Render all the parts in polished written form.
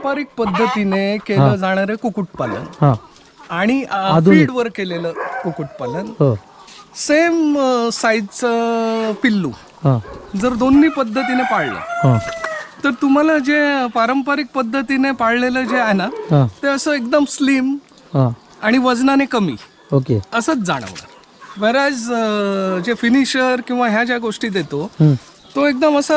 पारंपरिक पद्धतीने केलं जाणारे कुक्कुटपालन हां आणि फीडवर केलेलं कुक्कुटपालन, सेम साईजचं पिल्लू हां जर दोन्ही पद्धतीने पाळलं हां तर तुम्हाला जे पारंपरिक पद्धतीने पाळलेलं जे आहे ना हां ते असं एकदम स्लिम हां आणि वजनाने कमी ओके असंच जाणवणार. बऱ्याच जे फिनिशर किंवा ह्या ज्या गोष्टी देतो तो एकदम असा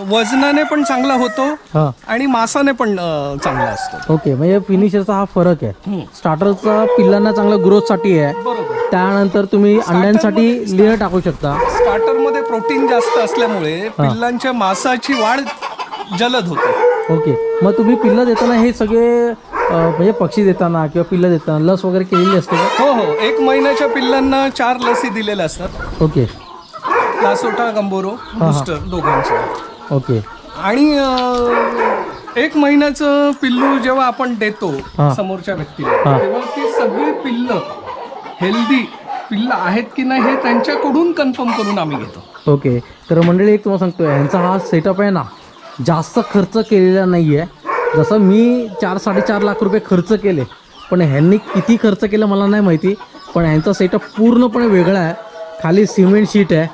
वजनाने पण चांगला होतो हां आणि मांसाने पण चांगला असतो. ओके. म्हणजे फिनिशरचा हा फरक आहे. स्टार्टरचा पिल्लांना चांगला ग्रोथसाठी आहे, बरोबर. त्यानंतर तुम्ही अंड्यांसाठी लेअर टाकू शकता. स्टार्टर मध्ये प्रोटीन जास्त असल्यामुळे पिल्लांच्या मांसाची वाढ जलद होते. ओके. मग तुम्ही पिल्लं देताना हे सगळे म्हणजे पक्षी देताना किंवा पिल्लं देताना लस वगैरे केलेली असते का? हो हो, 1 महिन्याच्या पिल्लांना 4 लसी दिलेल्या असतात. ओके. लासोटा, गंबोरो, बूस्टर दोघांचे. ओके. आणि 1 महिन्याचं पिल्लू जेव्हा आपण देतो समोरच्या व्यक्तीला तेव्हा ती सगळी पिल्लं हेल्दी पिल्लं आहेत की नाही हे त्यांच्याकडून कन्फर्म करून आम्ही घेतो. ओके. तर मंडळी एक तुम्हाला सांगतो, ह्यांचा हा सेटअप आहे ना जास्त खर्च केलेला नाही आहे. जसं मी 4-4.5 लाख रुपये खर्च केले, पण ह्यांनी किती खर्च केलं मला नाही माहिती. पण ह्यांचा सेटअप पूर्णपणे वेगळा आहे. खाली सिमेंट शीट आहे,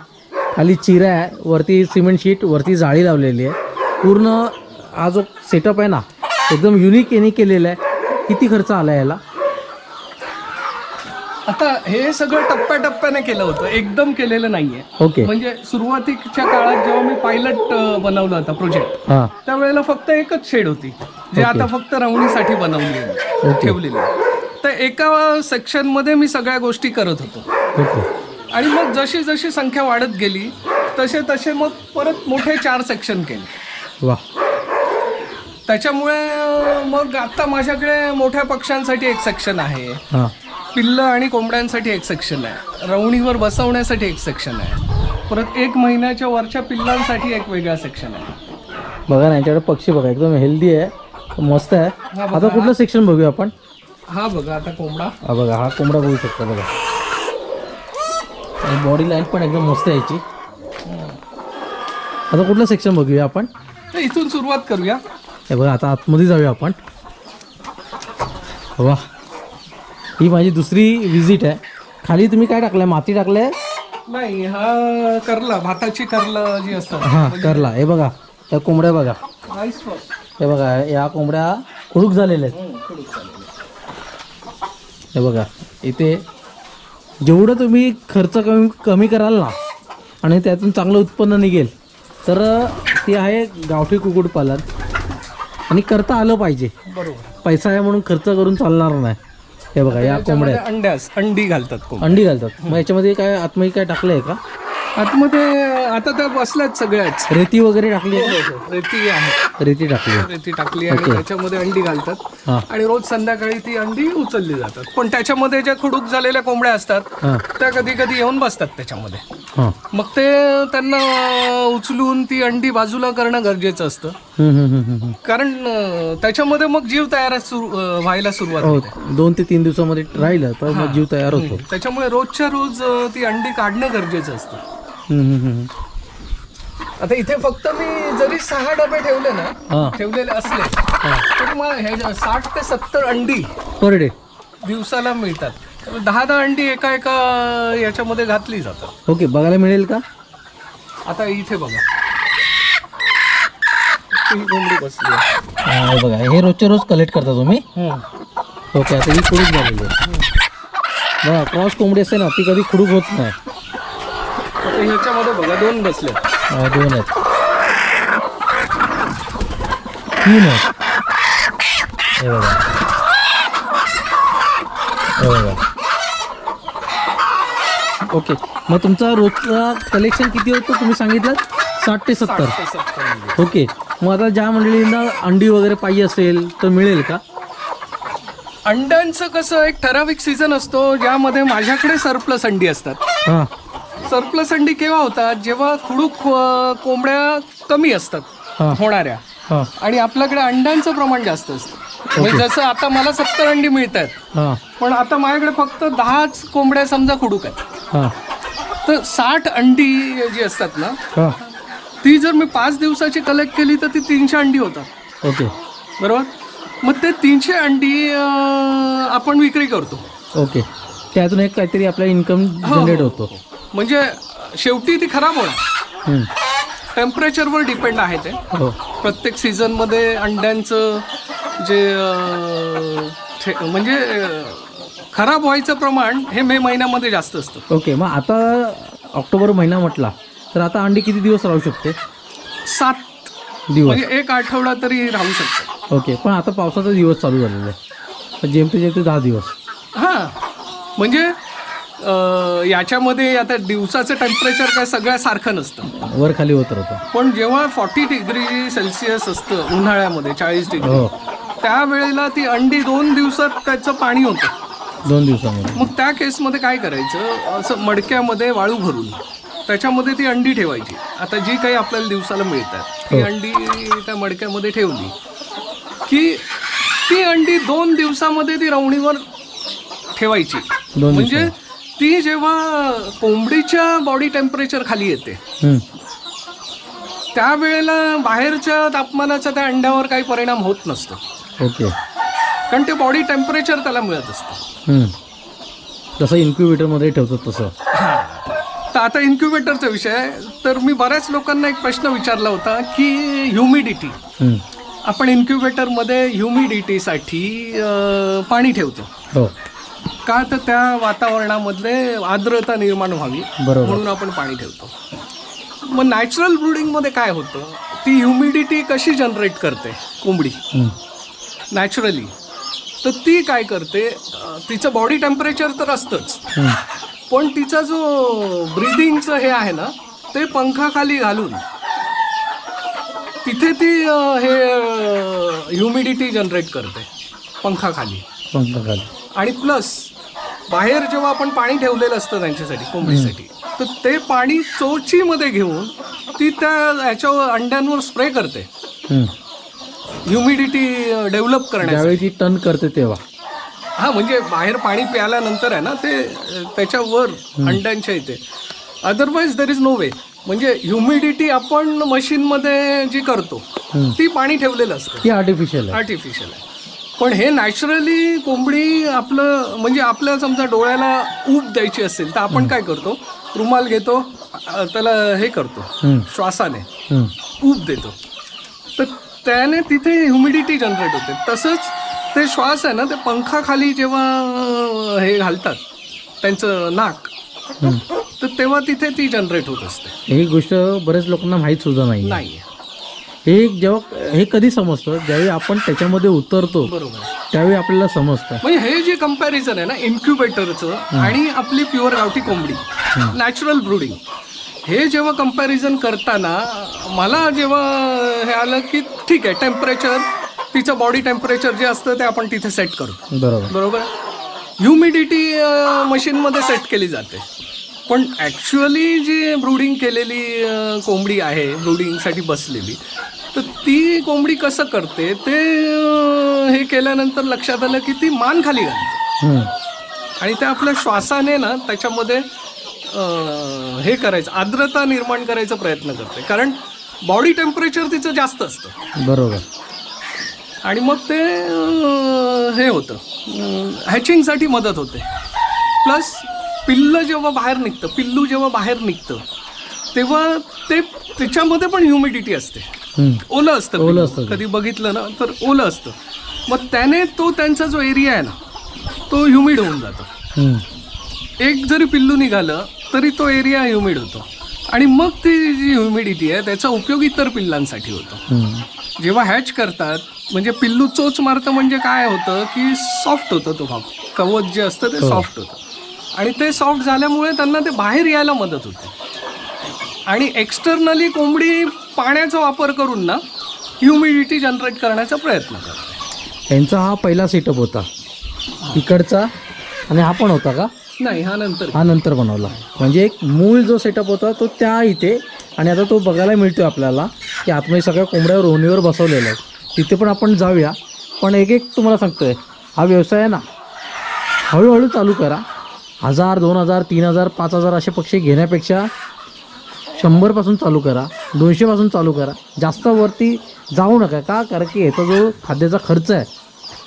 खाली चिरा आहे, वरती सिमेंट शीट, वरती जाळी लावलेली आहे. पूर्ण हा जो सेटअप आहे ना एकदम युनिक यांनी केलेला आहे. किती खर्च आला याला? आता हे सगळं टप्प्याटप्प्याने केलं होतं, एकदम केलेलं नाहीये. ओके. म्हणजे सुरुवातीच्या काळात जेव्हा मी पायलट बनवलं होता प्रोजेक्ट, हां त्यावेळेला फक्त एकच शेड होती जे आता फक्त रवणीसाठी बनवली आहे, ठेवलेली आहे. तर एका सेक्शन मध्ये मी सगळ्या गोष्टी करत होतो. ओके. आणि मग जशी जशी संख्या वाढत गेली तसे तसे मग परत मोठे 4 सेक्शन केले. वा. त्याच्यामुळे मग आता माझ्याकडे मोठ्या पक्ष्यांसाठी एक सेक्शन आहे, हां पिल्लं आणि कोंबड्यांसाठी एक सेक्शन आहे, रवणीवर बसवण्यासाठी एक सेक्शन आहे, परत 1 महिन्याच्या वरच्या पिल्लांसाठी एक वेगळा सेक्शन आहे. बघा ना यांच्याकडे पक्षी बघा एकदम हेल्दी आहे, मस्त आहे. आता कुठलं सेक्शन बघूया आपण? हा बघा आता कोंबडा. हा बघा, हा कोंबडा बघू शकता बघा. आणि बॉडी लाईन पण एकदम मस्त आहे याची. आता कुठलं सेक्शन बघूया आपण? तर इथून सुरुवात करूया. हे बघा आता आतमध्ये जाऊया आपण. वा, ही माझी दुसरी विजिट आहे. खाली तुम्ही काय टाकलंय? माती टाकलंय? नाही, हा करला, भाताची करला जी असतात. हां करला. हे बघा त्या कोंबड्या बघा, हे बघा या कोंबड्या खुडूक झालेल्या आहेत. हे बघा इथे जेवढं तुम्ही खर्च कमी कराल ना आणि त्यातून चांगलं उत्पन्न निघेल तर ती आहे गावठी कुक्कुटपालन. आणि करता आलं पाहिजे. बरोबर. पैसा आहे म्हणून खर्च करून चालणार नाही. हे बघा या कोंबड्या अंडी घालतात. अंडी घालतात. मग याच्यामध्ये काय आतमध्ये काय टाकलंय का? आतमध्ये आता त्या बसल्यात सगळ्याच. रेती वगैरे टाकली आहे? रेती आहे, रेती टाकली. रेती टाकली आणि त्याच्यामध्ये अंडी घालतात आणि रोज संध्याकाळी ती अंडी उचलली जातात. पण त्याच्यामध्ये ज्या खुडूक झालेल्या कोंबड्या असतात त्या कधी कधी येऊन बसतात त्याच्यामध्ये. मग ते त्यांना उचलून ती अंडी बाजूला करणं गरजेचं असतं, कारण त्याच्यामध्ये मग जीव तयार व्हायला सुरुवात होते. 2 ते 3 दिवसामध्ये राहिलं तर मग जीव तयार होतो. त्याच्यामुळे रोजच्या रोज ती अंडी काढणं गरजेचं असतं. आता इथे फक्त मी जरी 6 डबे ठेवले ना, ठेवलेले असले तरी मला 60 ते 70 अंडी पर डे दिवसाला मिळतात. 10-10 अंडी एका याच्यामध्ये घातली जातात. ओके. बघायला मिळेल का? आता इथे बघा ही कोंबडी बसली आहे. बघा हे रोजच्या रोज कलेक्ट करता तुम्ही? ओके. आता ही खुडूक झालेली आहे बघा. क्रॉस कोंबडी असते ना ती कधी खुडूक होत नाही. आता ह्याच्यामध्ये बघा 2 बसले. 2 आहेत, 3 आहेत. हे बघा, हे बघा. ओके. मग तुमचा रोजचा कलेक्शन किती होतं तुम्ही सांगितलं? 60 ते 70. ओके. मग आता ज्या मंडळींना अंडी वगैरे पाहिजे असेल तर मिळेल का? अंड्यांचं कसं एक ठराविक सीझन असतो ज्यामध्ये माझ्याकडे सरप्लस अंडी असतात. हां. सरप्लस अंडी केव्हा होतात? जेव्हा खुडूक कोंबड्या कमी असतात होणाऱ्या आणि आपल्याकडे अंड्यांचं प्रमाण जास्त असतं. म्हणजे जसं आता मला 70 अंडी मिळत आहेत, पण आता माझ्याकडे फक्त 10च कोंबड्या समजा खुडूक आहेत. तर 60 अंडी जी असतात ना ती जर मी 5 दिवसाची कलेक्ट केली तर ती 300 अंडी होतात. ओके. बरोबर. मग ते 300 अंडी आपण विक्री करतो. ओके. त्यातून एक काहीतरी आपला इन्कम जनरेट होतो. म्हणजे शेवटी ती खराब होणार. टेम्परेचरवर डिपेंड आहे ते. प्रत्येक सीझनमध्ये अंड्यांचं जे म्हणजे खराब व्हायचं प्रमाण हे मे महिन्यामध्ये जास्त असतं. ओके. मग आता ऑक्टोबर महिना म्हटला तर आता अंडी किती दिवस राहू शकते? 7 दिवस, म्हणजे 1 आठवडा तरी राहू शकतो. ओके. पण आता पावसाचा दिवस चालू झालेला आहे, जेमते 10 दिवस. हां, म्हणजे याच्यामध्ये आता दिवसाचं टेम्परेचर काय सगळ्या सारखं नसतं, वर खाली होत राहतं. पण जेव्हा 40 डिग्री सेल्सिअस असतं उन्हाळ्यामध्ये, 40 डिग्री, त्यावेळेला ती अंडी 2 दिवसात त्याचं पाणी होतं. 2 दिवसामध्ये. मग त्या केसमध्ये काय करायचं, असं मडक्यामध्ये वाळू भरून त्याच्यामध्ये ती अंडी ठेवायची. आता जी काही आपल्याला दिवसाला मिळतात ती अंडी त्या मडक्यामध्ये ठेवली की ती अंडी 2 दिवसामध्ये ती रवणीवर ठेवायची. म्हणजे ती जेव्हा कोंबडीच्या बॉडी टेम्परेचर खाली येते त्यावेळेला बाहेरच्या तापमानाचा त्या अंड्यावर काही परिणाम होत नसतो. ओके. कारण ते बॉडी टेम्परेचर त्याला मिळत असतं. जसं इन्क्युबेटरमध्ये ठेवतात तसं. तर आता इन्क्युबेटरचा विषय, तर मी बऱ्याच लोकांना एक प्रश्न विचारला होता की ह्युमिडिटी, आपण इन्क्युबेटरमध्ये ह्युमिडिटीसाठी पाणी ठेवतो का, तर त्या वातावरणामध्ये आर्द्रता निर्माण व्हावी म्हणून आपण पाणी ठेवतो. मग नॅचरल ब्रूडिंगमध्ये काय होतं, ती ह्युमिडिटी कशी जनरेट करते कोंबडी नॅचरली, तर ती काय करते, तिचं बॉडी टेम्परेचर तर असतंच, पण तिचा जो ब्रीदिंगचं हे आहे ना ते पंखाखाली घालून तिथे ती हे ह्युमिडिटी जनरेट करते पंखाखाली. आणि प्लस बाहेर जेव्हा आपण पाणी ठेवलेलं असतं त्यांच्यासाठी, कोंबडीसाठी, तर ते पाणी चोचीमध्ये घेऊन ती त्या ह्याच्यावर अंड्यांवर स्प्रे करते ह्युमिडिटी डेव्हलप करण्यासाठी. ती टर्न करते तेव्हा. हां, म्हणजे बाहेर पाणी प्यायल्यानंतर आहे ना ते त्याच्यावर अंड्यांच्या इथे. अदरवाईज देर इज नो वे. म्हणजे ह्युमिडिटी आपण मशीनमध्ये जी करतो ती पाणी ठेवलेलं असतं, ती आर्टिफिशियल आहे. पण हे नॅचरली कोंबडी आपलं, म्हणजे आपल्या समजा डोळ्याला ऊब द्यायची असेल तर आपण काय करतो, रुमाल घेतो, त्याला हे करतो, श्वासाने ऊब देतो, तर त्याने तिथे ह्युमिडिटी जनरेट होते. तसंच ते श्वास आहे ना ते पंखाखाली जेव्हा हे घालतात त्यांचं नाक, तर तेव्हा तिथे ती जनरेट होत असते. ही गोष्ट बऱ्याच लोकांना माहीत सुद्धा नाही. हे जेव्हा हे कधी समजतं, ज्यावेळी आपण त्याच्यामध्ये उतरतो, बरोबर, त्यावेळी आपल्याला समजतं. म्हणजे हे जे कंपॅरिझन आहे ना इन्क्युबेटरचं आणि आपली प्युअर गावठी कोंबडी नॅचरल ब्रूडिंग, हे जेव्हा कंपॅरिझन करताना मला जेव्हा हे आलं की ठीक आहे, टेम्परेचर, तिचं बॉडी टेम्परेचर जे असतं ते आपण तिथे सेट करतो, बरोबर. ह्युमिडिटी मशीनमध्ये सेट केली जाते, पण ॲक्च्युअली जी ब्रूडिंग केलेली कोंबडी आहे, ब्रूडिंगसाठी बसलेली, तर ती कोंबडी कसं करते ते हे केल्यानंतर लक्षात आलं की ती मान खाली घालते आणि त्या आपल्या श्वासाने ना त्याच्यामध्ये हे करायचं, आर्द्रता निर्माण करायचा प्रयत्न करते, कारण बॉडी टेम्परेचर तिचं जास्त असतं, बरोबर. आणि मग ते हे होतं, हॅचिंगसाठी मदत होते. प्लस पिल्लू जेव्हा बाहेर निघतं तेव्हा ते त्याच्यामध्ये पण ह्युमिडिटी असते, ओलं असतं, कधी बघितलं ना तर ओलं असतं. मग त्याने तो त्यांचा जो एरिया आहे ना तो ह्युमिड होऊन जातो. एक जरी पिल्लू निघालं तरी तो एरिया ह्युमिड होतो आणि मग ती जी ह्युमिडिटी आहे त्याचा उपयोग इतर पिल्लांसाठी होतो. जेव्हा हॅच करतात म्हणजे पिल्लू चोच मारतं, म्हणजे काय होतं की सॉफ्ट होतं, तो भाग कवच जे असतं ते सॉफ्ट होतं आणि ते सॉफ्ट झाल्यामुळे त्यांना ते बाहेर यायला मदत होते. आणि एक्सटर्नली कोंबडी पाण्याचा वापर करून ना ह्युमिडिटी जनरेट करण्याचा प्रयत्न करते. यांचा हा पहिला सेटअप होता इकडचा, आणि हा पण होता का? नाही, हा नंतर बनवला. म्हणजे एक मूळ जो सेटअप होता तो त्या इथे, आणि आता तो बघायला मिळतो आपल्याला की आतमध्ये सगळ्या कोंबड्या रोणीवर बसवलेल्या आहेत. तिथे पण आपण जाऊया. पण एक तुम्हाला सांगतोय, हा व्यवसाय आहे ना हळूहळू चालू करा. 1000, 2000, 3000, 5000 असे पक्षी घेण्यापेक्षा 100 पासून चालू करा, 200 पासून चालू करा. जास्त वरती जाऊ नका का, कारण की याचा जो खाद्याचा खर्च आहे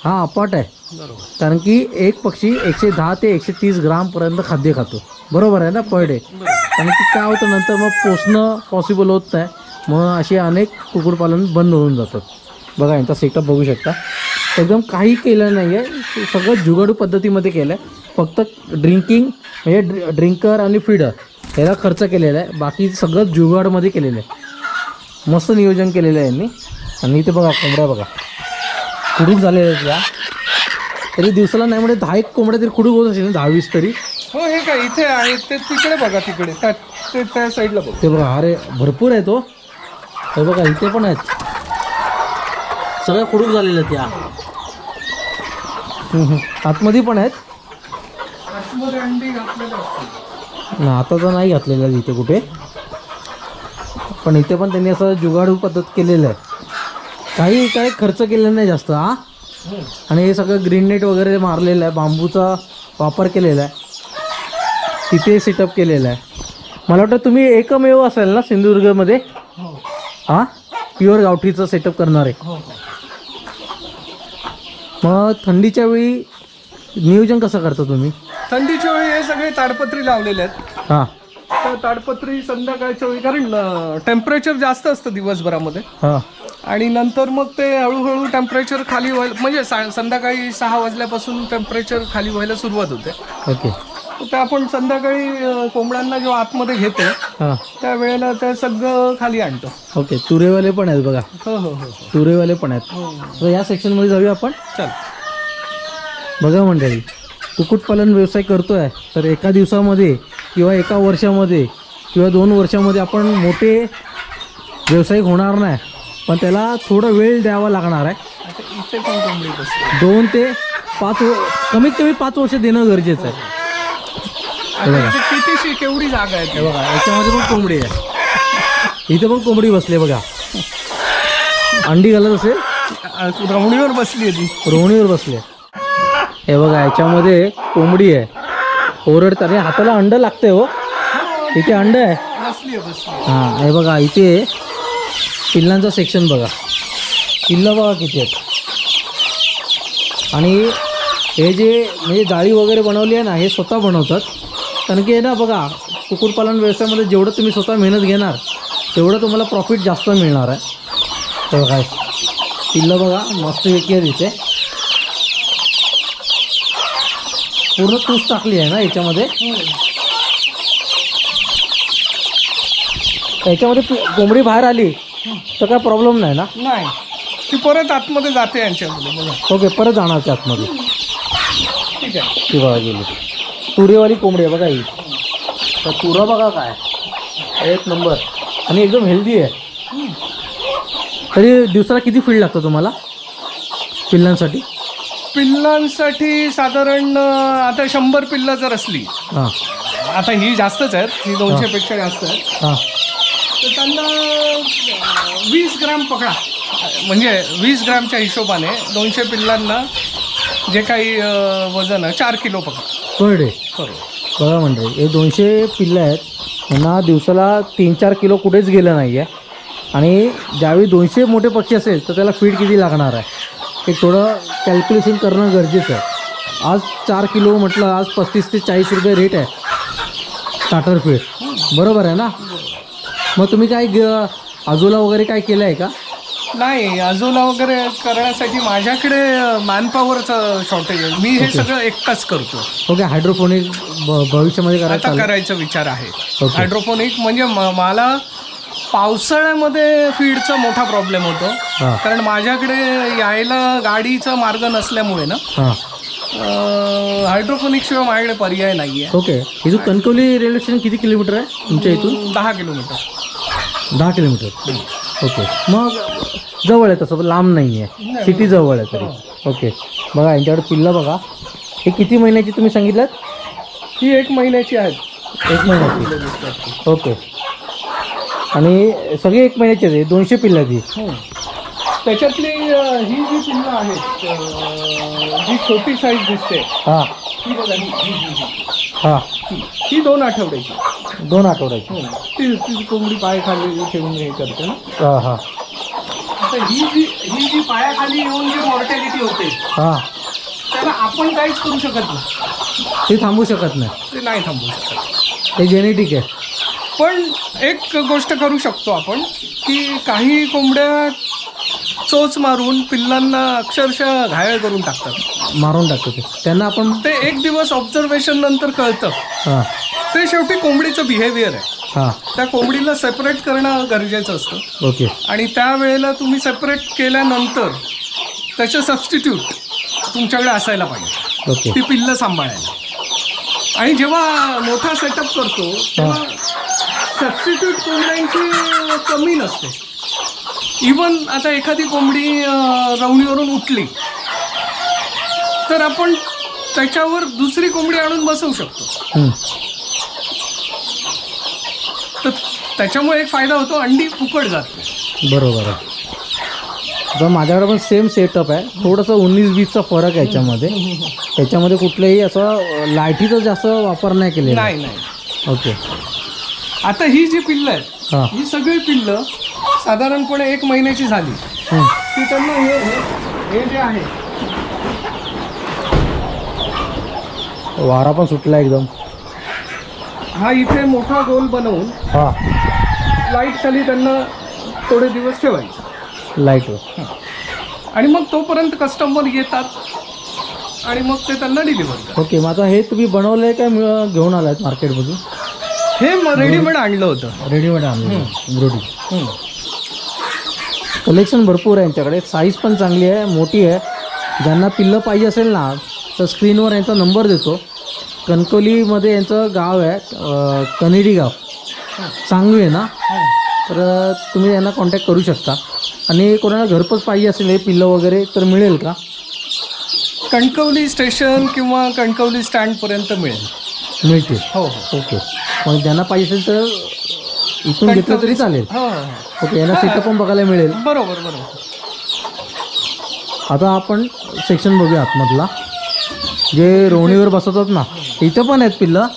हा अपाट आहे. बरोबर. कारण की एक पक्षी 110 ते 130 ग्रामपर्यंत खाद्य खातो, बरोबर आहे ना, पर डे. कारण की काय होतं नंतर मग पोचणं पॉसिबल होत नाही, मग असे अनेक कुक्कुटपालन बंद होऊन जातात. बघा यांचा सेटअप बघू शकता, एकदम काही केलं नाही आहे, सगळं जुगाडू पद्धतीमध्ये केलं आहे. फक्त ड्रिंकिंग म्हणजे ड्रिंकर आणि फीडर याला खर्च केलेला आहे, बाकी सगळं जुगाडमध्ये केलेलं आहे. मस्त नियोजन केलेलं आहे यांनी. आणि इथे बघा कोंबड्या बघा खुडूक झालेल्या आहेत या, तरी दिवसाला नाही म्हणजे 10 कोंबड्या तरी खुडूक होत असेल ना, 10-20 तरी. हो हे काय इथे आहे ते, तिकडे बघा, तिकडे त्या साईडला बघा. ते बघा अरे भरपूर आहे तो. हे बघा इथे पण आहेत, सगळ्या खुडूक झालेल्या आहेत या. आतमध्ये पण आहेत आतमध्ये अंडी घातलेले असतात. ना, आता तर नाही घातलेलं आहे इथे कुठे, पण इथे पण त्यांनी असं जुगाडू पद्धत केलेलं आहे. काही खर्च केलेला नाही जास्त हा. आणि हे सगळं ग्रीन नेट वगैरे मारलेलं आहे, बांबूचा वापर केलेला आहे, तिथे सेटअप केलेला आहे. मला वाटतं तुम्ही एकमेव असाल ना सिंधुदुर्गमध्ये हां प्युअर गावठीचं सेटअप करणारे. मग थंडीच्या वेळी नियोजन कसं करता तुम्ही? थंडीच्या वेळी हे सगळे ताडपत्री लावलेले आहेत. हां तर ताडपत्री संध्याकाळच्या वेळी, कारण टेम्परेचर जास्त असतं दिवसभरामध्ये, हां आणि नंतर मग ते हळूहळू टेम्परेचर खाली व्हायला, म्हणजे संध्याकाळी 6 वाजल्यापासून टेम्परेचर खाली व्हायला सुरुवात होते. ओके. तर आपण संध्याकाळी कोंबड्यांना जेव्हा आतमध्ये घेतो हां त्यावेळेला ते सगळं खाली आणतो. ओके. तुरेवाले पण आहेत बघा, हो हो हो तुरेवाले पण आहेत. तर या सेक्शनमध्ये जाऊया आपण. चल. बघा मंडळी, कुक्कुटपालन व्यवसाय करतोय तर एका दिवसामध्ये किंवा एका वर्षामध्ये किंवा 2 वर्षामध्ये आपण मोठे व्यावसायिक होणार नाही, पण त्याला थोडा वेळ द्यावा लागणार आहे. आता इथे पण कोंबडी बसली. 2 ते 5 कमीत कमी 5 वर्ष देणं गरजेचं आहे. आता इथे कितीशी केवढी जागा आहे हे बघा याच्यामध्ये पण कोंबडी आहे, इथे पण कोंबडी बसली आहे बघा, अंडी घालत असेल, रवणीवर बसली आहे ती, रोवणीवर बसली आहे. हे बघा याच्यामध्ये कोंबडी आहे, ओरडत आणि हाताला अंड लागतंय. हो इथे अंड आहे. बसली आहे बसली. हां हे बघा इथे पिल्लांचा सेक्शन बघा, पिल्लं बघा किती आहेत. आणि हे जे म्हणजे जाळी वगैरे बनवली आहे ना, हे स्वतः बनवतात. कारण की हे ना बघा, कुक्कुटपालन व्यवसायामध्ये जेवढं तुम्ही स्वतः मेहनत घेणार तेवढं तुम्हाला प्रॉफिट जास्त मिळणार आहे. तर काय पिल्लं बघा मस्त वेगळी आहे, इथे पूर्ण तूस टाकली आहे ना याच्यामध्ये. याच्यामध्ये कोंबडी बाहेर आली तर काय प्रॉब्लेम नाही ना? नाही, ती परत आतमध्ये जाते यांच्यामध्ये बघा. ओके, परत जाणार त्या आतमध्ये. ठीक आहे. ती बघा गेली तुरीवाली कोंबडी आहे बघा ही. तर तुरा बघा काय एक नंबर आणि एकदम हेल्दी आहे. तरी दिवसाला किती फीड लागतं तुम्हाला पिल्लांसाठी? पिल्लांसाठी साधारण आता 100 पिल्लं जर असली, हां आता ही जास्तच आहेत, ही 200 पेक्षा जास्त आहेत, हां तर त्यांना 20 ग्राम पकडा, म्हणजे 20 ग्रामच्या हिशोबाने 200 पिल्लांना जे काही वजन आहे 4 किलो पकडा पर डे. बघा म्हणजे हे 200 पिल्लं आहेत, यांना दिवसाला 3-4 किलो कुठेच गेलं नाही आहे. आणि ज्यावेळी 200 मोठे पक्षी असेल तर त्याला फीड किती लागणार आहे हे थोडं कॅल्क्युलेशन करणं गरजेचं आहे. आज 4 किलो म्हटलं, आज 35 ते 40 रुपये रेट आहे स्टार्टर फीड, बरोबर आहे ना? मग तुम्ही काय आजोला वगैरे काय केलं आहे का? नाही, आजोला वगैरे करण्यासाठी माझ्याकडे मॅनपॉवरचं शॉर्टेज आहे. मी हे सगळं एकटाच करतो. ओके. हायड्रोपोनिक भविष्यामध्ये आता करायचा विचार आहे. ओके. हायड्रोपोनिक म्हणजे मला पावसाळ्यामध्ये फीडचा मोठा प्रॉब्लेम होतो, हां कारण माझ्याकडे यायला गाडीचा मार्ग नसल्यामुळे ना, हां हायड्रोपोनिक शिवाय माझ्याकडे पर्याय नाही आहे. ओके. इथून कणकवली रेल्वे स्टेशन किती किलोमीटर आहे तुमच्या इथून? 10 किलोमीटर. 10 किलोमीटर. ओके. मग जवळ आहे, तसं लांब नाही आहे, सिटी जवळ आहे तरी. ओके. बघा यांच्याकडे पिल्लं बघा, हे किती महिन्याची तुम्ही सांगितलं? ही 1 महिन्याची आहेत. 1 महिन्याची. ओके. आणि सगळे 1 महिन्याचे आहेत. 200 पिल्लं ती. त्याच्यातली ही जी पिल्लं आहेत, जी छोटी साईज दिसते, हां ही बघा, हां ही 2 आठवड्याची. 2 आठवड्याची. ती कोंबडी पाय खाली ठेवून हे करते ना. हां हां. आता ही जी पायाखाली येऊन जी मॉर्टॅलिटी होते हां त्याला आपण काहीच करू शकत नाही. ते थांबू शकत नाही, ते नाही थांबवू शकत. ते जेनेटिक आहे. पण एक गोष्ट करू शकतो आपण की काही कोंबड्या चोच मारून पिल्लांना अक्षरशः घायल करून टाकतात, मारून टाकतो ते. त्यांना आपण ते एक दिवस ऑब्झर्वेशन नंतर कळतं. हां ते शेवटी कोंबडीचं बिहेवियर आहे. हां त्या कोंबडीला सेपरेट करणं गरजेचं असतं. ओके. आणि त्यावेळेला तुम्ही सेपरेट केल्यानंतर त्याचे सबस्टिट्यूट तुमच्याकडे असायला पाहिजे, ओके. ती पिल्लं सांभाळायला. आणि जेव्हा मोठा सेटअप करतो तेव्हा सबस्टिट्यूट कोंबड्यांची कमी नसते. इवन आता एखादी कोंबडी रवणीवरून उठली तर आपण त्याच्यावर दुसरी कोंबडी आणून बसवू शकतो. तर त्याच्यामुळे एक फायदा होतो, अंडी फुकट जाते. बरोबर आहे. तर माझ्याकडे पण सेम सेटअप आहे, थोडंसं 19-20चा फरक आहे याच्यामध्ये. त्याच्यामध्ये कुठल्याही असं लाईटीचा जास्त वापर नाही केलेला. नाही नाही. ओके. आता ही जी पिल्लं आहेत हां ही सगळी पिल्लं साधारणपणे 1 महिन्याची झाली की त्यांना हे जे आहे वारा पण सुटला एकदम. हा इथे मोठा गोल बनवून हां लाईट खाली त्यांना थोडे दिवस ठेवायचे लाईटवर. आणि मग तोपर्यंत कस्टमर येतात आणि मग ते त्यांना डिलिव्हर करतात. ओके. मग आता हे तुम्ही बनवलं आहे काय घेऊन आलाय मार्केटमधून? हे रेडीमेड आणलं होतं. रेडीमेड आणलं ब्रोडी. कलेक्शन भरपूर आहे यांच्याकडे, साईज पण चांगली आहे, मोठी आहे. ज्यांना पिल्लं पाहिजे असेल ना तर स्क्रीनवर यांचा नंबर देतो. कणकवलीमध्ये यांचं गाव आहे, कनेडी गाव, सांगवी आहे ना. तर तुम्ही यांना कॉन्टॅक्ट करू शकता. आणि कोणाला घरपोच पाहिजे असेल हे पिल्लं वगैरे तर मिळेल का? कणकवली स्टेशन किंवा कणकवली स्टँडपर्यंत मिळेल. मिळते. हो हो. ओके. मग ज्यांना पाहिजे असेल तर इथून घेतलं तरी चालेल. हो हो. ओके. यांना सेटअप पण बघायला मिळेल. बरोबर बरोबर. आता आपण सेक्शन बघूया आतमधला, जे रोवणीवर बसवतात ना, इथं पण आहेत पिल्लं.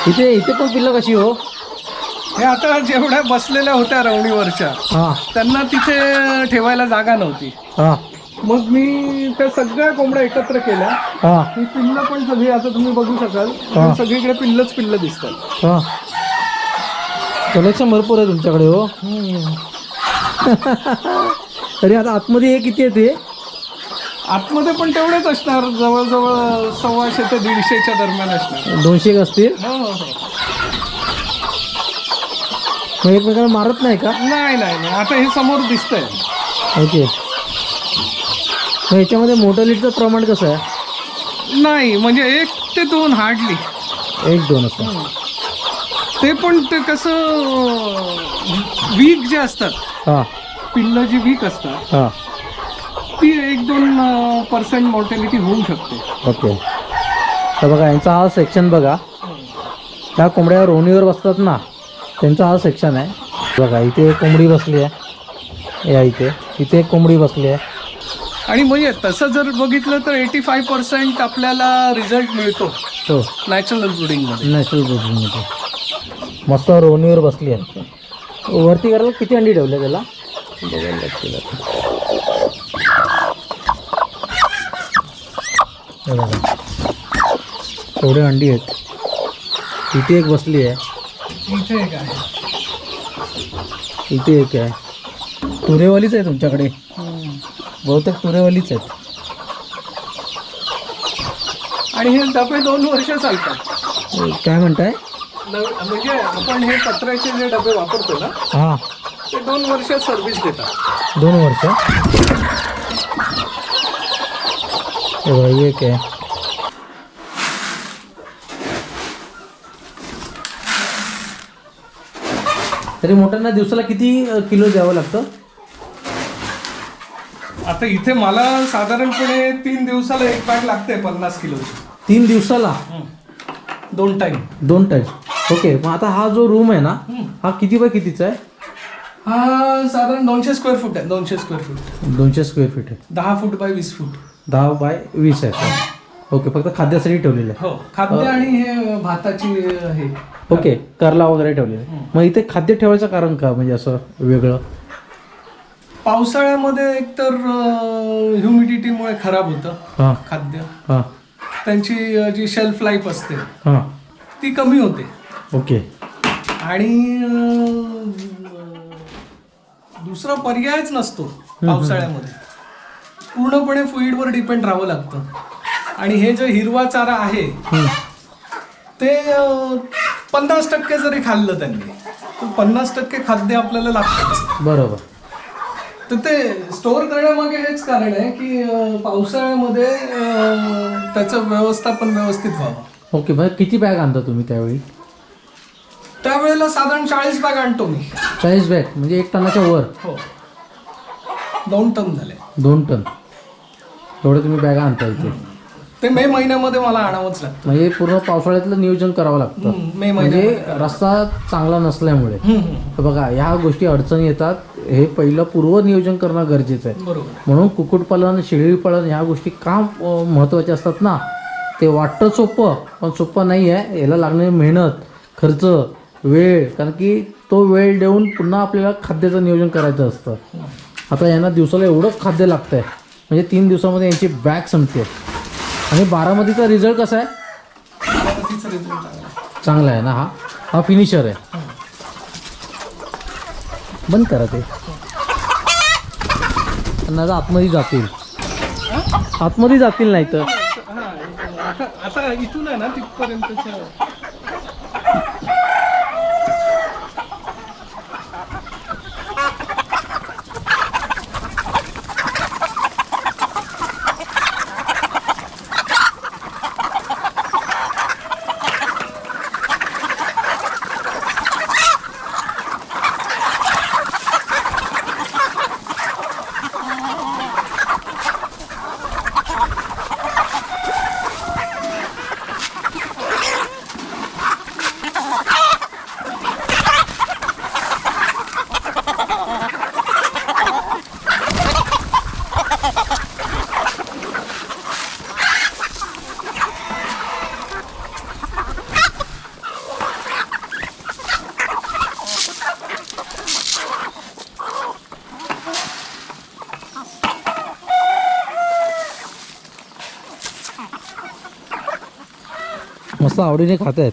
इथे पण पिल्लं कशी हो? हे आता जेवढ्या बसलेल्या होत्या रवणीवरच्या हां त्यांना तिथे ठेवायला जागा नव्हती. हां मग मी त्या सगळ्या कोंबड्या एकत्र केल्या. हां ही पिल्लं पण सगळी आता तुम्ही बघू शकाल, हा. सगळीकडे पिल्लं दिसतात. हां. कलेक्शन भरपूर आहे तुमच्याकडे हो. तरी आता आतमध्ये हे किती आहे ते? आतमध्ये पण तेवढेच असणार, जवळजवळ 125 ते 150च्या दरम्यान असणार. 200 असतील. हो हो हो. मग एकमेकांना मारत नाही का? नाही नाही नाही. आता हे समोर दिसतंय. ओके. मग याच्यामध्ये मोर्टॅलिटीचं प्रमाण कसं आहे? नाही म्हणजे 1 ते 2 हार्डली. 1-2 असं. ते पण ते कसं वीक जे असतात, हां पिल्लं जी वीक असतात हां. ती 1-2% मॉर्टॅलिटी होऊ शकते. ओके. तर बघा यांचा हा सेक्शन बघा, त्या कोंबड्या रोवणीवर बसतात ना त्यांचा हा सेक्शन आहे. बघा इथे एक कोंबडी बसली आहे, या इथे एक कोंबडी बसली आहे. आणि म्हणजे तसं जर बघितलं तर 85% आपल्याला रिझल्ट मिळतो हो नॅचरल ब्रीडिंगमध्ये. नॅचरल ब्रीडिंगमध्ये. मस्त रोवणीवर बसली आहे. वरती करायला किती अंडी ठेवले त्याला? बघायला लागतील आता. एवढे अंडी आहेत. इथे एक बसली आहे, इथे एक आहे, इथे एक आहे. तुरेवालीच आहे तुमच्याकडे? बहुतेक तुरेवालीच आहेत. आणि हे डबे 2 वर्ष चालतात. काय म्हणताय? म्हणजे आपण हे पत्र्याचे जे डबे वापरतो ना हां ते 2 वर्ष सर्व्हिस देतात. 2 वर्ष. एक आहे. तरी मोठ्यांना दिवसाला किती किलो द्यावं लागतं? आता इथे मला साधारणपणे 3 दिवसाला एक बॅग लागते 50 किलोची. 3 दिवसाला 2 टाइम. 2 टाईम. ओके. मग आता हा जो रूम आहे ना हा किती बाय कितीचा आहे? हा साधारण 200 स्क्वेअर फूट आहे. 200 स्क्वेअर फूट. 200 स्क्वेअर फीट आहे. 10 फूट बाय 20 फूट. 10 बाय 20 आहे. ओके, फक्त खाद्यासाठी ठेवलेलं आहे. हो, खाद्य आणि हे भाताची हे. ओके, करला वगैरे ठेवलेलं आहे. मग इथे खाद्य ठेवायचं कारण का, म्हणजे असं वेगळं? पावसाळ्यामध्ये एकतर ह्युमिडिटीमुळे खराब होतं हां खाद्य. हां त्यांची जी शेल्फ लाईफ असते हां. ती कमी होते. ओके. आणि दुसरा पर्यायच नसतो पावसाळ्यामध्ये. पूर्णपणे फीडवर डिपेंड राहावं लागतं. आणि हे जे हिरवा चारा आहे ते 50% जरी खाल्लं त्यांनी तर 50% खाद्य आपल्याला लागतं. बरोबर. तर ते स्टोअर करण्यामागे हेच कारण आहे की पावसाळ्यामध्ये त्याचं व्यवस्थापन व्यवस्थित व्हावं. ओके, मग किती बॅग आणता तुम्ही त्यावेळी? त्यावेळेला साधारण 40 बॅग आणतो मी. 40 बॅग म्हणजे 1 टनाच्या वर? हो, 2 टन झाले. 2 टन एवढे तुम्ही बॅगा आणता इथे? ते मे महिन्यामध्ये मला आणावंच लागतं. म्हणजे पूर्ण पावसाळ्यातलं नियोजन करावं लागतं. मे म्हणजे महिन्यामध्ये. रस्ता चांगला नसल्यामुळे. तर बघा, ह्या गोष्टी अडचणी येतात. हे पहिलं पूर्व नियोजन करणं गरजेचं आहे. बरोबर. म्हणून कुक्कुटपालन, शेळीपालन ह्या गोष्टी का महत्त्वाच्या असतात ना. ते वाटतं सोपं, पण सोपं नाही आहे. याला लागणारी मेहनत, खर्च, वेळ, कारण की तो वेळ देऊन पुन्हा आपल्याला खाद्याचं नियोजन करायचं असतं. आता यांना दिवसाला एवढं खाद्य लागतं आहे, म्हणजे 3 दिवसामध्ये यांची बॅग संपते. आणि बारामतीचा रिझल्ट कसा आहे? बारामतीचा रिझल्ट चांगला आहे. चांगला आहे ना. हा फिनिशर आहे. बंद करा ते. त्यांना आतमध्ये जातील, आतमध्ये जातील नाही तर. आता इथून आहे ना तिथपर्यंत. मस्त आवडीने खात आहेत.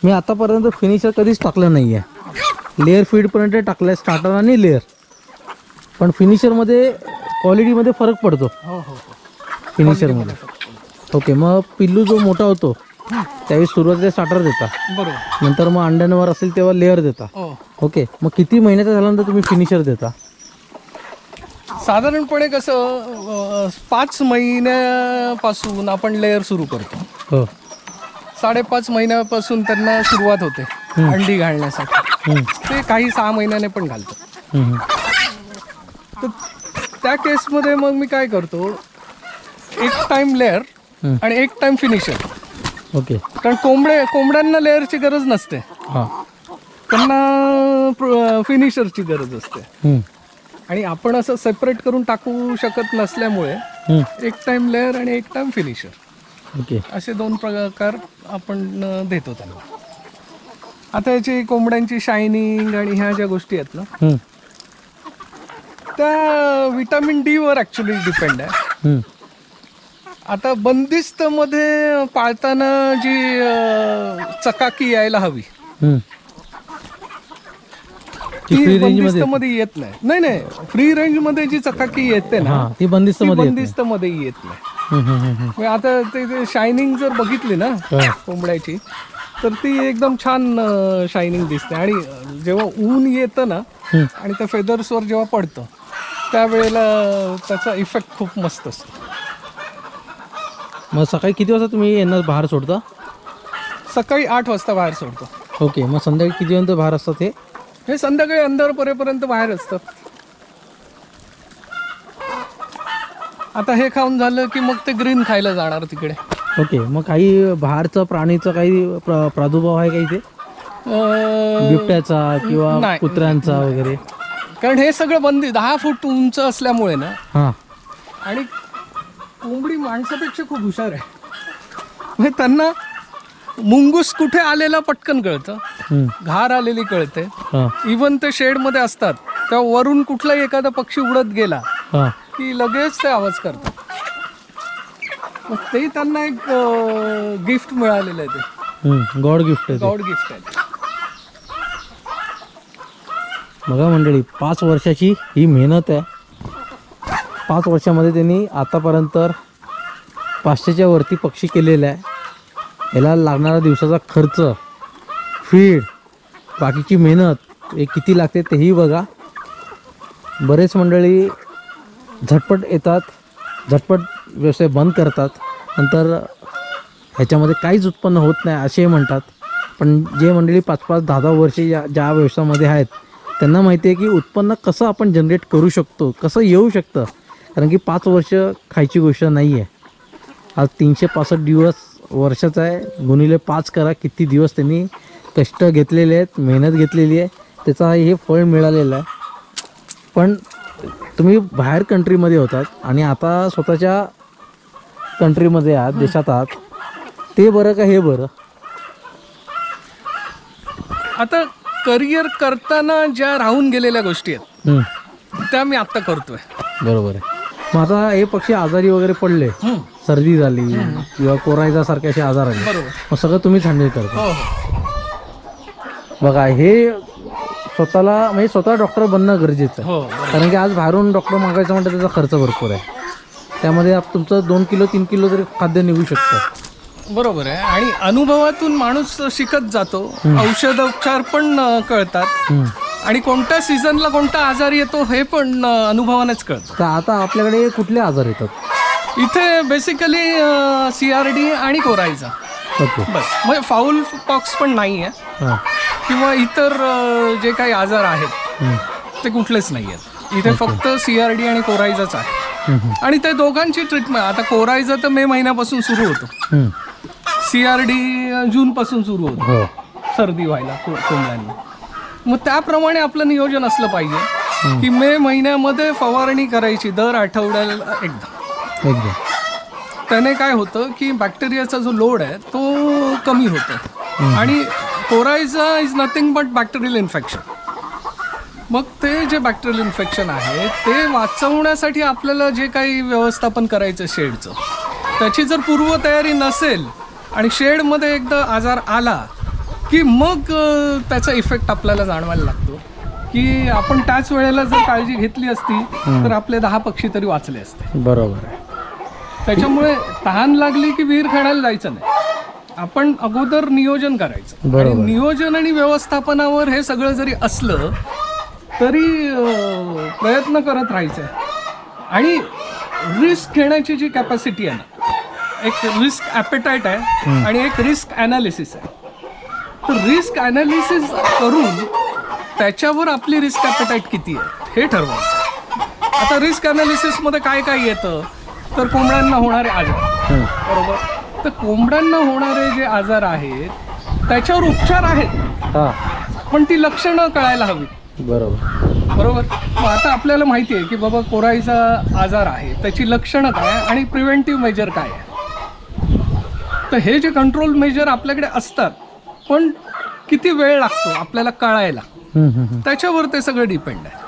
मी आतापर्यंत फिनिशर कधीच टाकलं नाही आहे. लेअर फीडपर्यंत टाकलं आहे, स्टार्टर आणि लेअर. पण फिनिशरमध्ये क्वालिटीमध्ये फरक पडतो. हो हो, फिनिशरमध्ये. ओके, मग पिल्लू जो मोठा होतो त्यावेळी सुरुवातीला स्टार्टर देता, बरोबर. नंतर मग अंड्यांवर असेल तेव्हा लेअर देता. ओके, मग किती महिन्याचा झाल्यानंतर तुम्ही फिनिशर देता? साधारणपणे कसं 5 महिन्यापासून आपण लेअर सुरू करतो. हो. 5.5 महिन्यापासून त्यांना सुरुवात होते अंडी घालण्यासाठी. ते काही 6 महिन्याने पण घालतात. तर त्या केसमध्ये मग मी काय करतो, 1 टाइम लेअर आणि 1 टाइम फिनिशर. ओके. कारण कोंबड्यांना लेअरची गरज नसते, हां, त्यांना फिनिशरची गरज असते. आणि आपण असं सेपरेट करून टाकू शकत नसल्यामुळे 1 टाइम लेअर आणि 1 टाइम फिनिशर, ओके, असे 2 प्रकार आपण देतो त्यांना. आता याची कोंबड्यांची शायनिंग आणि ह्या ज्या गोष्टी आहेत ना, त्या विटामिन डी वर ऍक्च्युली डिपेंड आहे. आता बंदिस्त मध्ये पाळताना जी चकाकी यायला हवी ती बंदिस्त मध्ये येत नाही. नाही, फ्री रेंज मध्ये जी चकाकी येते ना ती बंदिस्त मध्ये येत नाही. आता ते शायनिंग जर बघितली ना कोंबड्याची, तर ती एकदम छान शायनिंग दिसते. आणि जेव्हा ऊन येतं ना आणि त्या फेदर्सवर जेव्हा पडतं त्यावेळेला त्याचा इफेक्ट खूप मस्त असतो. मग सकाळी किती वाजता तुम्ही यांना बाहेर सोडता? सकाळी 8 वाजता बाहेर सोडतो. ओके, मग संध्याकाळी किती वाजता बाहेर असतात हे संध्याकाळी अंधार परेपर्यंत बाहेर असतात. आता हे खाऊन झालं की मग ते ग्रीन खायला जाणार तिकडे. ओके, मग काही बाहेरचं प्राणीचं काही प्रादुर्भाव आहे का इथे? बिबट्याचा किंवा कुत्र्यांचा वगैरे? कारण हे सगळं बंदी 10 फूट उंच असल्यामुळे ना, हां, आणि कोंबडी माणसापेक्षा खूप हुशार आहे. म्हणजे त्यांना मुंगूस कुठे आलेला पटकन कळतं, घार आलेली कळते. इवन ते शेडमध्ये असतात तेव्हा वरून कुठलाही एखादा पक्षी उडत गेला की लगेच ते आवाज करतात. मग ते त्यांना एक गिफ्ट मिळालेलं आहे. ते गॉड गिफ्ट आहे. गॉड गिफ्ट आहे. बघा मंडळी, 5 वर्षाची ही मेहनत आहे. 5 वर्षामध्ये त्यांनी आतापर्यंत 500च्या वरती पक्षी केलेले आहे. याला लागणारा दिवसाचा खर्च, फीड, बाकीची मेहनत हे किती लागते तेही बघा. बरेच मंडळी झटपट येतात, झटपट व्यवसाय बंद करतात, नंतर ह्याच्यामध्ये काहीच उत्पन्न होत नाही असे म्हणतात. पण जे मंडळी 5-5, 10-10 वर्षे ज्या व्यवसायामध्ये आहेत त्यांना माहिती आहे की उत्पन्न कसं आपण जनरेट करू शकतो, कसं येऊ शकतं. कारण की 5 वर्ष खायची गोष्ट नाही आहे. आज 365 दिवस वर्षाचा आहे, गुणिले 5 करा, किती दिवस त्यांनी कष्ट घेतलेले आहेत, मेहनत घेतलेली आहे, त्याचा हे फळ मिळालेलं आहे. पण तुम्ही बाहेर कंट्रीमध्ये होतात आणि आता स्वतःच्या कंट्रीमध्ये आहात, देशात आहात, ते बरं का हे बरं? आता करिअर करताना ज्या राहून गेलेल्या गोष्टी आहेत त्या मी आता करतोय. बरोबर आहे. मग आता हे पक्षी आजारी वगैरे पडले, सर्दी झाली किंवा कोरायचा सारखे असे आजार आले, बरोबर, मग सगळं तुम्हीच हँडल करता. हो. बघा, हे स्वतःला म्हणजे स्वतः डॉक्टर बनणं गरजेचं आहे. हो, कारण की आज बाहेरून डॉक्टर मागायचं म्हणतं त्याचा खर्च भरपूर आहे. त्यामध्ये तुमचं 2 किलो 3 किलो तरी खाद्य निघू शकतं. बरोबर आहे. आणि अनुभवातून माणूस शिकत जातो. औषधोपचार पण कळतात आणि कोणत्या सीझनला कोणता आजार येतो हे पण अनुभवानेच कळतं. तर आता आपल्याकडे कुठले आजार येतात? इथे बेसिकली CRD आणि कोरायचा, ओके, बस. म्हणजे फाऊल पॉक्स पण नाही आहे किंवा इतर जे काही आजार आहेत ते कुठलेच नाही आहेत. इथे फक्त CRD आणि कोरायचाच आहे. आणि ते दोघांची ट्रीटमेंट, आता कोरायचा तर मे महिन्यापासून सुरू होतो, CRD जूनपासून सुरू होतो सर्दी व्हायला कोंबड्यांना. मग त्याप्रमाणे आपलं नियोजन असलं पाहिजे की मे महिन्यामध्ये फवारणी करायची दर आठवड्याला एकदा. त्याने काय होतं की बॅक्टेरियाचा जो लोड आहे तो कमी होतो. आणि कोरायचा is nothing but bacterial infection. मग ते जे बॅक्टेरियल इन्फेक्शन आहे ते वाचवण्यासाठी आपल्याला जे काही व्यवस्थापन करायचं शेडचं, त्याची जर पूर्वतयारी नसेल आणि शेडमध्ये एकदा आजार आला की मग त्याचा इफेक्ट आपल्याला जाणवायला लागतो. की आपण त्याच वेळेला जर काळजी घेतली असती तर आपले 10 पक्षी तरी वाचले असते. बरोबर आहे. त्याच्यामुळे तहान लागली की विहीर खाण्याला जायचं नाही, आपण अगोदर नियोजन करायचं. आणि नियोजन आणि व्यवस्थापनावर हे सगळं जरी असलं तरी प्रयत्न करत राहायचं. आणि रिस्क घेण्याची जी कॅपॅसिटी आहे ना, एक रिस्क ॲपेटाईट आहे आणि एक रिस्क ॲनालिसिस आहे. तर रिस्क ॲनालिसिस करून त्याच्यावर आपली रिस्क ॲपेटाईट किती आहे हे ठरवायचं. आता रिस्क ॲनालिसिसमध्ये काय काय येतं तर कोंबड्यांना होणारे आजार, बरोबर. तर कोंबड्यांना होणारे जे आजार आहेत त्याच्यावर उपचार आहेत, पण ती लक्षणं कळायला हवी. बरोबर. मग आता आपल्याला माहिती आहे की बाबा कोरायचा आजार आहे, त्याची लक्षणं काय आणि प्रिव्हेंटिव्ह मेजर काय आहे. तर हे जे कंट्रोल मेजर आपल्याकडे असतात, पण किती वेळ लागतो आपल्याला कळायला, त्याच्यावर ते सगळं डिपेंड आहे.